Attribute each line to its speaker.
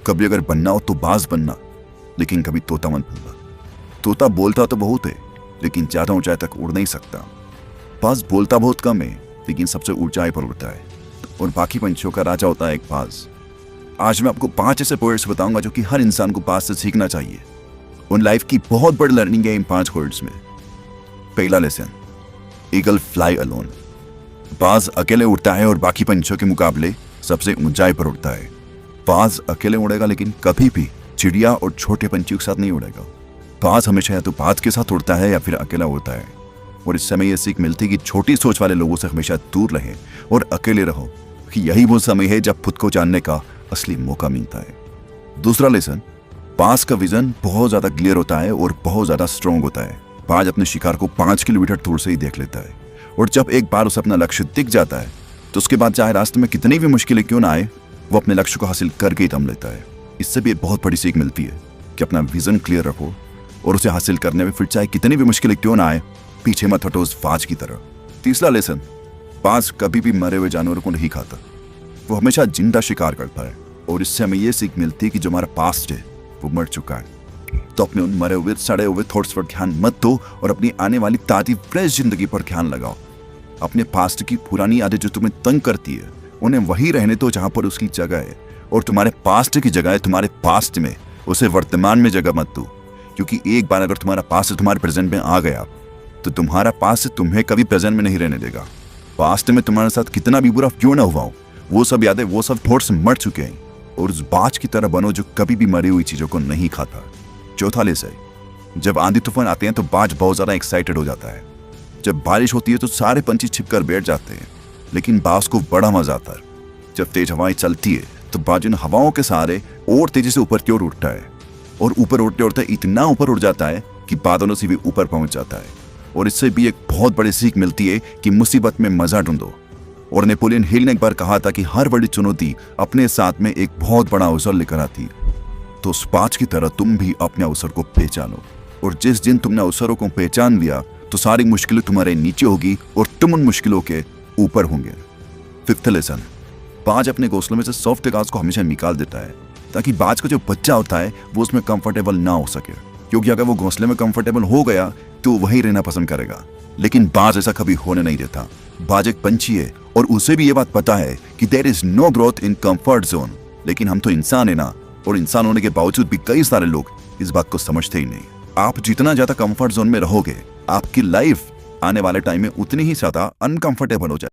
Speaker 1: कभी अगर बनना हो तो बाज बनना, लेकिन कभी तोता मत बनना। तोता बोलता तो बहुत है, लेकिन ज्यादा ऊंचाई तक उड़ नहीं सकता। बाज बोलता बहुत कम है, लेकिन सबसे ऊंचाई पर उड़ता है, और बाकी पंछियों का राजा होता है एक बाज। आज मैं आपको 5 ऐसे वर्ड्स बताऊंगा जो कि हर इंसान को बाज से सीखना चाहिए। उन लाइफ की बहुत बड़ी लर्निंग है इन 5 वर्ड्स में। पहला लेसन, ईगल फ्लाई अलोन। बाज अकेले उड़ता है और बाकी पंछियों के मुकाबले सबसे ऊंचाई पर उड़ता है। बाज अकेले उड़ेगा, लेकिन कभी भी चिड़िया और छोटे पंछियों के साथ नहीं उड़ेगा। बाज हमेशा या तो बाज के साथ उड़ता है या फिर अकेला उड़ता है। और इस समय यह सीख मिलती है कि छोटी सोच वाले लोगों से हमेशा दूर रहें और अकेले रहो, कि यही वो समय है जब खुद को जानने का असली मौका मिलता है। दूसरा लेसन, बाज का विजन बहुत ज्यादा क्लियर होता है और बहुत ज्यादा स्ट्रांग होता है। बाज अपने शिकार को 5 किलोमीटर दूर से ही देख लेता है, और जब एक बार उसे अपना लक्ष्य दिख जाता है तो उसके बाद चाहे रास्ते में कितनी भी मुश्किलें क्यों ना आए, वो अपने लक्ष्य को हासिल करके ही दम लेता है। इससे भी एक बहुत बड़ी सीख मिलती है कि अपना विजन क्लियर रखो और उसे हासिल करने में फिर चाहे कितनी भी मुश्किलें क्यों ना आए, पीछे मत हटो उस बाज की तरह। तीसरा लेसन, बाज कभी भी मरे हुए जानवरों को नहीं खाता, वो हमेशा जिंदा शिकार करता है। और इससे हमें यह सीख मिलती है कि जो हमारा पास्ट है वो मर चुका है, तो अपने उन मरे हुए सड़े हुए थॉट्स पर ध्यान मत दो और अपनी आने वाली ताजी फ्रेश जिंदगी पर ध्यान लगाओ। अपने पास्ट की पुरानी आदत जो तुम्हें तंग करती है, उन्हें वही रहने दो जहां पर उसकी जगह है, और तुम्हारे पास्ट की जगह है तुम्हारे पास्ट में, उसे वर्तमान में जगह मत दो। क्योंकि एक बार अगर तुम्हारा पास्ट तुम्हारे प्रेजेंट में आ गया तो तुम्हारा पास्ट तुम्हें कभी प्रेजेंट में नहीं रहने देगा। पास्ट में तुम्हारे साथ कितना भी बुरा क्यों ना हुआ हो, वो सब यादें, वो सब थॉट्स मर चुके हैं, और उस बाज की तरह बनो जो कभी भी मरी हुई चीजों को नहीं खाता। चौथा लेसन, जब आंधी तूफान आते हैं तो बाज बहुत ज्यादा एक्साइटेड हो जाता है। जब बारिश होती है तो सारे पंछी छिपकर बैठ जाते हैं, लेकिन बाज को बड़ा मजा आता है। जब तेज हवाएं चलती है तो बाज इन हवाओं के सहारे और तेजी से ऊपर की ओर उठता है, और ऊपर उड़ते उड़ते इतना ऊपर उड़ जाता है कि बादलों से भी ऊपर पहुंच जाता है। और इससे भी एक बहुत बड़ी सीख मिलती है कि मुसीबत में मजा ढूंढो। और नेपोलियन हिल ने एक बार कहा था कि हर बड़ी चुनौती अपने साथ में एक बहुत बड़ा अवसर लेकर आती है। तो उस बाज की तरह तुम भी अपने अवसर को पहचानो, और जिस दिन तुमने अवसरों को पहचान लिया तो सारी मुश्किलें तुम्हारे नीचे होगी और तुम उन मुश्किलों के ऊपर होंगे। फिफ्थ लेसन, बाज अपने घोंसलों में से सॉफ्ट घास को हमेशा निकाल देता है, ताकि बाज का जो बच्चा होता है वो उसमें कंफर्टेबल ना हो सके। क्योंकि अगर वो घोंसले में कंफर्टेबल हो गया तो वहीं रहना पसंद करेगा, लेकिन बाज ऐसा कभी होने नहीं देता। बाज एक पंछी है और उसे भी ये बात पता है कि there is no growth in comfort zone. लेकिन हम तो इंसान है ना, और इंसान होने के बावजूद भी कई सारे लोग इस बात को समझते ही नहीं। आप जितना ज्यादा कंफर्ट जोन में रहोगे, आपकी लाइफ आने वाले टाइम में उतनी ही ज्यादा अनकंफर्टेबल हो जाए।